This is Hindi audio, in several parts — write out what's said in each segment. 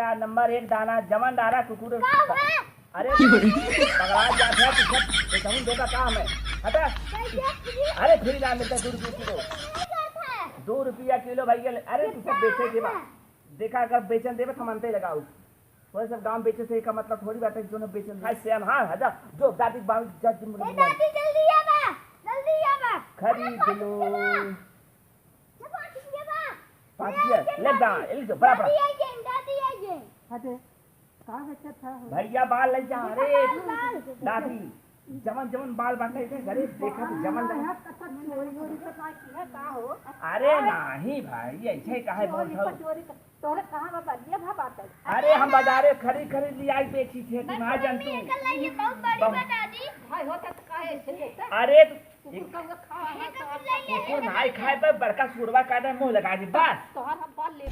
क्या नंबर 1 दाना जमन दाना कुकुर अरे पगला जाते हैं तू सब समझ देगा काम है हटा अरे फ्री दाम मिलता है 2 रुपये किलो 2 रुपया किलो भैया अरे तू सब बेचे के बाद देखा अगर बेचन देवे तो मनते लगाओ वो सब गांव बेचे से का मतलब थोड़ी बात है जो बेचन है सेम हां हजा जो दादी बाबू जज दादी जल्दी आवा खरीद लो ले जा ले जो बड़ा दादी अरे कहाँ बच्चा था भैया बाल ले जा अरे दादी जमन जमन बाल बांटे थे घरे देखा तो जमन अरे नहीं भाई ऐसे काहे बोल रहा तोरे कहाँ बाबा लिया भा बात है अरे हम बाजारे खरीद ली आई बेची थे तुम आ जानती भाई होता तो काहे ऐसे लेता अरे खा नहीं खाए पर बड़का सुरवा काटे मुंह लगा दी बस तोहर हम बाल ले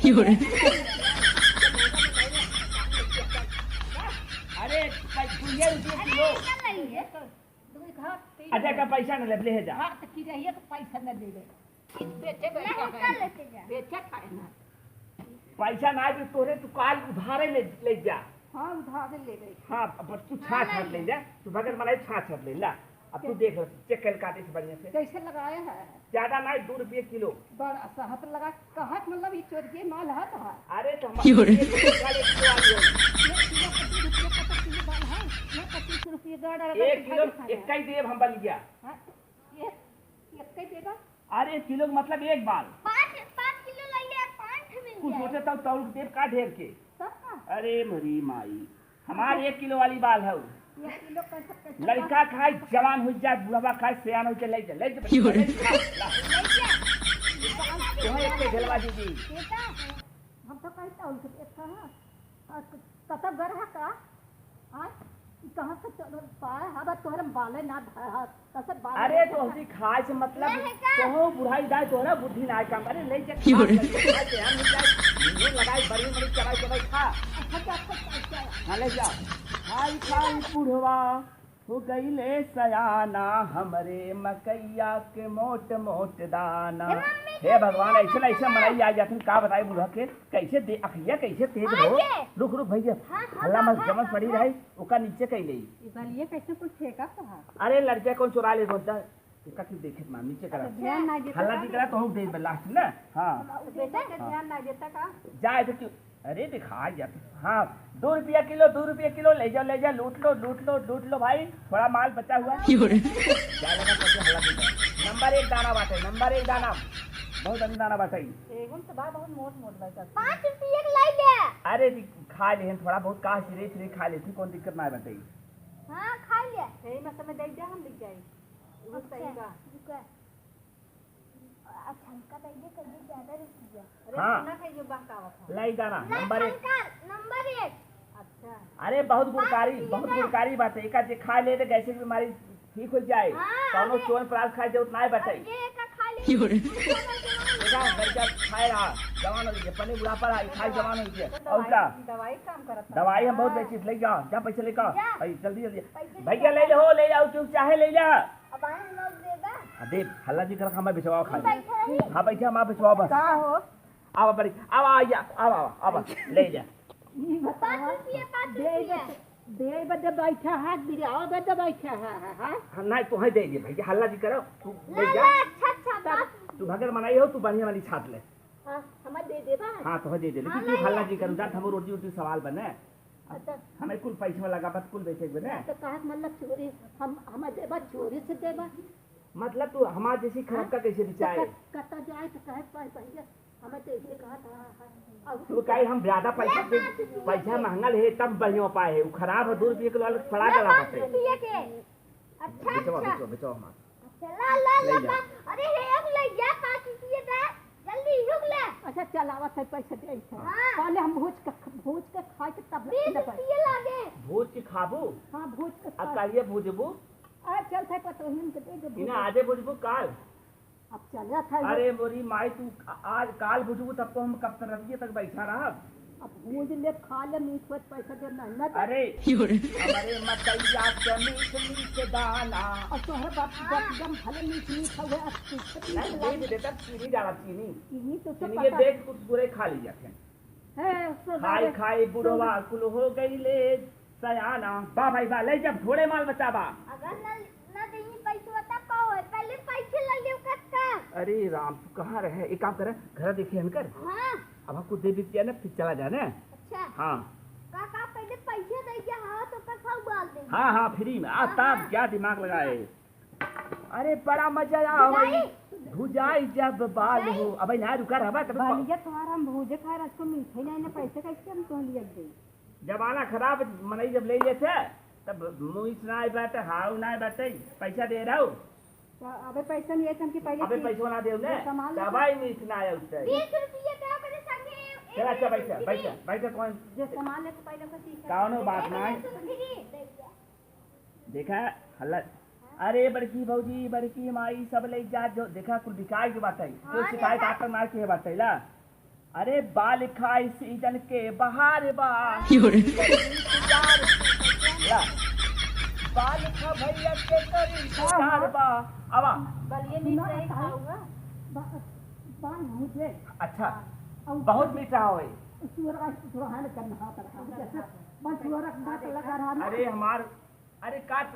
अरे 2 रुपये किलो अच्छा का पैसा न ले जा हाँ तो की रहिए तो पैसा न दे दे बेचे बेचे खाए ना पैसा ना भी तोरे तू काल उधारे ले जा हाँ उधार ले गई हाँ अब तू छाछ ले जा तू बगैर मलाई छाछ ले ला अब तू देख चेक कर काटे से बढ़िया से कैसे लगाया है ज्यादा ना 2 रुपये किलो बड़ा सहत लगा कहा मतलब ये चोर के माल है तो अरे तो एक किलो एक ही देव हम बन गया अरे किलो मतलब एक बाल 5 किलो लाइए 5 मिल कुछ सोचे तो तौल देव का ढेर के जाए अरे मरी माई हमारे 1 किलो वाली बाल है लड़का खाए जवान हो जाए बुढ़वा खाए सियान हो जाए ले झलवा दीदी हम तो कहता हूँ कतब घर है का कहाँ से पाए हवा तोहरे बाले ना कैसे बाल अरे तो हसी खाए से मतलब तो बुढ़ाई जाए तोहरा बुद्धि ना काम अरे ले जा लगाई बड़ी बड़ी चबाई चबाई खा हाँ ले जा खाई खाई बुढ़वा हो गई ले सयाना हमरे मकैया के मोट मोट दाना हे भगवान ऐसे ऐसे मनाई आ जाती का बताए बुढ़ा के कैसे दे अखिया कैसे तेज हो रुक रुक भैया हल्ला मत जमन पड़ी रही ओका नीचे कई ले ये कैसे कुछ फेंका तो अरे लड़के कौन चुरा ले बोलता इसका क्यों देखे मां नीचे करा हल्ला दिख रहा तो हम दे लास्ट ना हां बेटा का ध्यान ना देता का जाए तो क्यों अरे दिखा जा हाँ 2 रुपया किलो ले जा लूट लो भाई थोड़ा माल बचा हुआ नंबर 1 दाना बाटे नंबर 1 दाना बहुत अच्छा दाना बाटे एगो तो बहुत मोट बाटे 5 रुपये के लाई ले अरे खा ले थोड़ा बहुत का सिरे खा लेती कोई दिक्कत ना बताई हां खा ले यही में समय दे दे हम लिख जाए वो सही का अच्छा हमका दे कर दे ज्यादा रुपया अरे हाँ। ना खाइए बहकावा था लाई दाना नंबर 1 अच्छा अरे बहुत गुणकारी बात है एका जे खा ले तो गैस की बीमारी ठीक हो जाए कौनो चोन प्रास खाए जो उतना ही बताई ये का खा ले देखा लड़का खाए रहा जवान हो गया पहले बुढ़ापा रहा खाए जवान हो गया और क्या दवाई काम करता दवाई हम बहुत बेची ले जाओ जा पैसे लेकर जल्दी भैया ले ले जाओ क्यों चाहे ले जा अब आए लोग देगा दे हल्ला जी कर हमें बिछवाओ खा हाँ बैठे हम बिछवाओ बस का हो अब बड़ी अब आ ले जा 5 रुपये दे बदे बैठा हाथ बिराओ बदे बैठा है नहीं तो है दे दे भैया हल्ला जी करो तू ले जा अच्छा तू भगर मनाई हो तू बढ़िया वाली छाट ले हमें दे देबा हाँ तो है दे दे लेकिन तू हल्ला जी करूँ जा हम रोटी सवाल बने हमें कुल पैसे में लगा कुल बेचे बने तो कहा मतलब चोरी हमें देबा चोरी से देबा मतलब तू हमारे जैसी खराब का कैसे बिचाए कता जाए तो कहे पहले हमें तो ये कहा था तो कहीं हम ज्यादा पैसा महंगा ले तब बढ़िया पाए है वो खराब है 2 रुपये किलो फड़ा के ला सकते अच्छा बेचो हमारा ला अरे एक ले जा 5 रुपये दे जल्दी रुक ले अच्छा चलावा से पैसा दे हाँ। पहले हम भूज के खाए के तब 20 रुपये लागे भूज के खाबू हाँ भूज के अब कहिए भूजबू आ चल थे पतोहिन के दे दे इन्हें आजे भूजबू काल अब चला था अरे मोरी माई तू आज काल भूजबू तब तो हम कब तक रतिये तक बैठा रहा अब भूज ले खा ले मीठ होत पैसा दे नहीं अरे हमारे मकैया के मीठ दाना और तोहर बाप एकदम भले मीठ हुए नहीं दे देता चीनी डाला चीनी चीनी तो चीनी के देख कुछ बुरे खा ली जाते हैं है उसको खाई खाई बुढ़वा कुल हो गई ले सयाना। बा भाई बा ले जब थोड़े माल बचा बा। अगर न देही पैसा तब का होए पहले पैसे ले लियो कत्ता। अरे राम तू कहाँ रहे? एक काम करे घर देखिए हन कर। हां अब हमको दे दी ना फिर चला जाने। अच्छा हाँ काका पहले पैसे दे के हां तो कथा उबाल दे। हाँ हाँ फ्री में आता क्या दिमाग लगाए। अरे बड़ा मजा आ भाई भुजाई जब बाल हो। अब ना रुका रहा तब बालिया तुम्हारा हम भूजे खाए रस को मीठे नहीं ना पैसे कैसे हम तो लिया दे। जमाना खराब मनई जब ले लेते तब मुँह ना बाटे हाउ ना बाटे पैसा दे रहा हूँ। अबे पैसा नहीं है हमके पहले अबे पैसा ना दे ने दवाई में इतना आया उससे 20 रुपये दे करे संगे। चला अच्छा बैठा बैठा बैठा कौन जो सामान ले तो पहले का सीखा कौनो बात ना देखा हल्ला। अरे बड़की भौजी बड़की माई सब ले जा जो देखा कुल बिकाई के बात है तो शिकायत आकर मार के बात है ला। अरे बाल खाई सीजन के बाहर बा बाल खा भैया के करी बाहर बा आवा बलिए नहीं सही खाऊंगा बाल मुझे अच्छा बहुत मीठा होए। सुअर सुहान करना पड़ता है मन सुअर रखना तो लगा रहा। अरे हमार अरे काट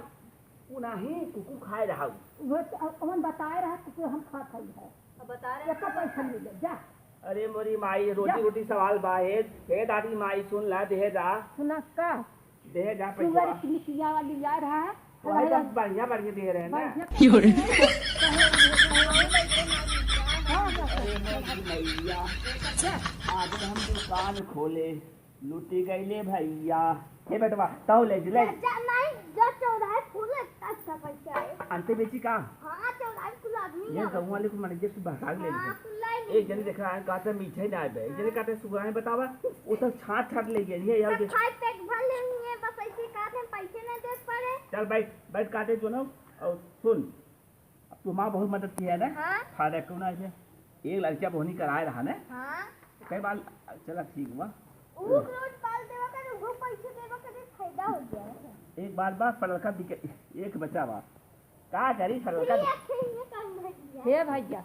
नहीं कुकू खाए रहा वो अमन बताए रहा तो हम खा खाई है बता रहे तो पैसा मिल जा। अरे मोरी माई रोटी रोटी सवाल बाहेद हे दादी माई सुन ला दे जा सुना का दे जा सुअर पैसा किलिया वाली जा रहा है वही तो बढ़िया बढ़िया दे रहे हैं ना। अरे मोरी मैया आज हम दुकान खोले लूटी गई ले भैया हे बेटवा ताऊ ले ले नहीं जो 14 फूल अच्छा पैसा है। अंते बेची का हां 14 फूल आदमी ये गाँव वाले को मैनेजर से भाग ले हां फूल एक जने देखा है काटे मीठे ना आए एक जने काटे सुबह में बतावा वो तो छाट छाट ले गई है यार। खाए पेट भर लेंगे बस ऐसे काटे पैसे ना दे पड़े। चल बैठ बैठ काटे जो ना और सुन अब तू माँ बहुत मदद की है ना। हाँ फायदा क्यों ना है एक लड़का बोनी कराए रहा ना हाँ कई बार चला ठीक हुआ वो रोज बाल देवा करे वो पैसे देवा करे फायदा हो गया। एक बार बात पर लड़का एक बच्चा बा का करी पर लड़का हे भैया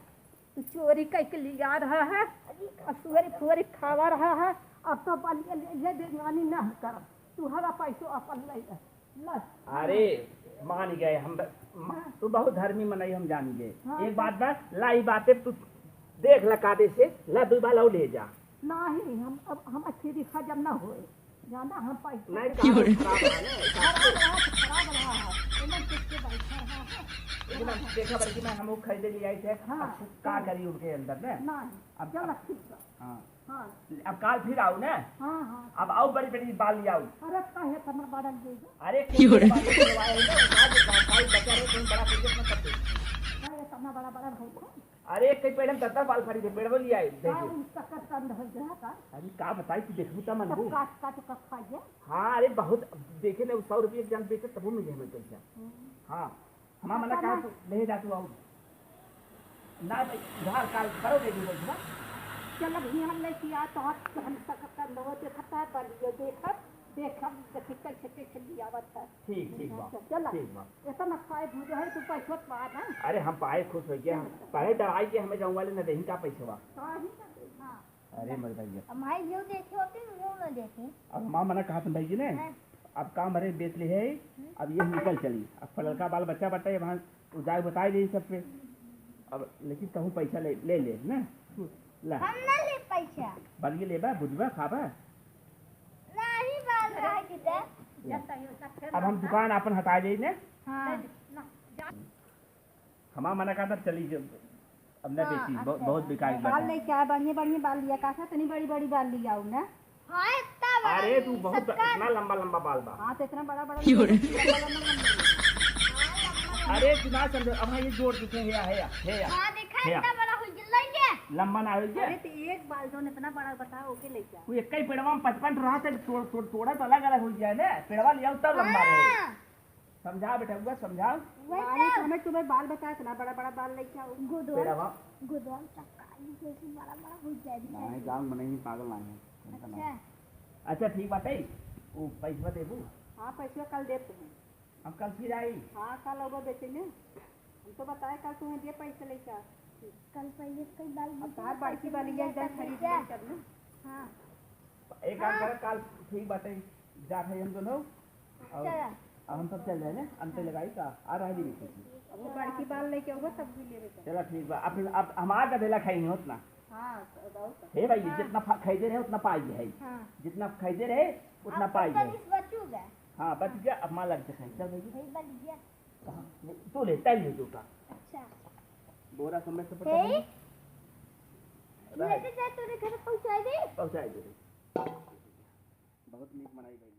तू चोरी करके लिया रहा है और सुअर फुअर खावा रहा है। अब तो ये बेईमानी न कर तू हरा पैसो अपन ले। अरे मान गए हम तू बहुत धर्मी मनाई हम जान गए। एक बात बा लाई बातें तू देख ला काटे से ला दो बार और ले जा नहीं हम अब हम अच्छी दिखा जब ना होए जाना हम पैसा नहीं काम खराब है खराब रहा है इन्हें किसके बैठा रहा है लेकिन अब देखा बल्कि मैं हम खरीदे लिए आए थे। हाँ। अब का करी उनके अंदर ने नहीं अब चल ठीक है। हाँ हाँ अब काल फिर आओ ना हाँ हाँ अब आओ बड़ी बड़ी बाल ले आओ। अरे कहे तमर बदल देगा अरे क्यों बात करवाए हो ना आज काल बचा रहे तुम बड़ा प्रोजेक्ट मत करते। कहे तमर बड़ा बड़ा होगा अरे कई पेड़ में 10 बाल खरीदे पेड़ वो ले आए का देखिए। उसका कंद हो गया का अरे का बताई तू देखबू त मन हो। काट काट का खाइए। हाँ अरे बहुत देखे ना 100 रुपये के जान बेचे तब मिले हमें पैसा। हाँ हमारा मना कहा तू ले जा तू आओ ना उधार काल करोगे भी बोल चल अभी हम लेके आ तो हम तक का लो देखता है पर ये देखा कैसे कैसे लियावत है। ठीक ठीक बा चल ठीक बा। इतना खाए भूज है तू पैसा पा ना अरे हम पाए खुश हो गए हम पहले दवाई के हमें जाऊँ वाले न देही का पैसा बा। हां अरे मर भैया हमारे जो देखे होते हैं वो न देखे। अब माँ मना कहा भाई जी ने अब काम भरे बेच ले है अब ये निकल चली अब लड़का बाल बच्चा बताए वहाँ जाए बताए दे सब पे अब लेकिन कहूँ पैसा ले ले ना ला हम ना ले पैसा बलिए लेबा बुझबा खाबा नहीं बाल रहा किधर। अब हम दुकान अपन हटा जाए ने हां हमारा मना कहा था चली जो अब न बेची बहुत बिकाई बाल लेके आ बढ़िया बढ़िया बाल लिया का था इतनी बड़ी बड़ी बाल लिया हूं ना। हां इतना बड़ा अरे तू बहुत इतना लंबा लंबा बाल बा। हां तो इतना बड़ा बड़ा अरे तू ना समझ अब ये जोड़ देते हैं है हां देखा इतना बड़ा हो लेंगे लंबा ना हो अरे गया। तो एक बाल तो इतना बड़ा बताओ ओके ले जा वो एक ही पेड़वा में 55 रहा से थोड़ा तो अलग अलग हो जाए ना पेड़वा लिया तब लंबा रहे। समझा बेटा हुआ समझा बाल हमें तुम्हें बाल बताया इतना बड़ा बड़ा बाल लेके आओ पेड़वा गुदवान चक्का जैसे बड़ा बड़ा हो जाएगा। नहीं गांव में नहीं पागल नहीं अच्छा अच्छा ठीक बात है वो पैसा देबू हां पैसा कल देते हैं हम कल फिर आई। हां कल ओबो बेचेंगे हम तो बताए कल तुम्हें दे पैसे लेके आ कल पहले कई बाल अब तार बड़की वाली ये इधर खरीद ले करना। हां एक काम कर काल ठीक बात है जा रहे हम दोनों और चला अब हम सब चल रहे हैं अंते लगाई का आ रहा है नहीं वो बड़की बाल लेके होगा तब भी ले लेते चलो ठीक बा अब हमार गधेला खाई नहीं उतना हाँ बहुत हे भाई जितना खरीदे रहे उतना पाई है हाँ जितना खरीदे रहे उतना पाई है बचूगा हाँ बच गया अब मां लग जाए चल भाई भाई बन गया कहाँ तू ले तैल ले जूता अच्छा बोरा समय से हे पड़ता लेके जा तोरे घर पहुंचा दे पहुंचाई दे बहुत नीक मनाई भाई